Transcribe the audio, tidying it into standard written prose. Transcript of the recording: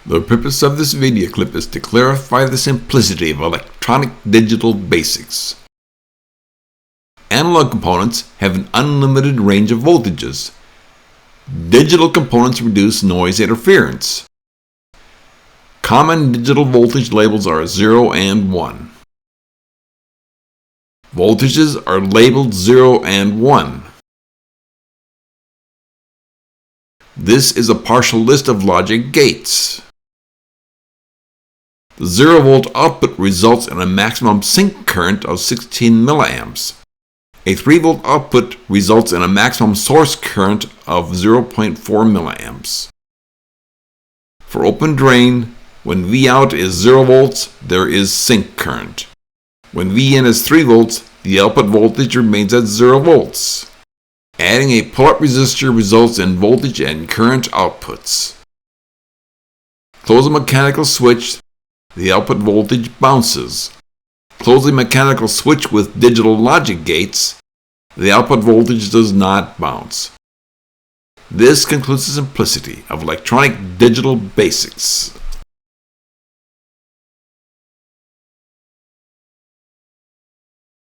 The purpose of this video clip is to clarify the simplicity of electronic digital basics. Analog components have an unlimited range of voltages. Digital components reduce noise interference. Common digital voltage labels are 0 and 1. Voltages are labeled 0 and 1. This is a partial list of logic gates. The 0 volt output results in a maximum sink current of 16 milliamps. A 3 volt output results in a maximum source current of 0.4 milliamps. For open drain, when Vout is 0 volts, there is sink current. When Vin is 3 volts, the output voltage remains at 0 volts. Adding a pull-up resistor results in voltage and current outputs. Close a mechanical switch, the output voltage bounces. Close a mechanical switch with digital logic gates, the output voltage does not bounce. This concludes the simplicity of electronic digital basics.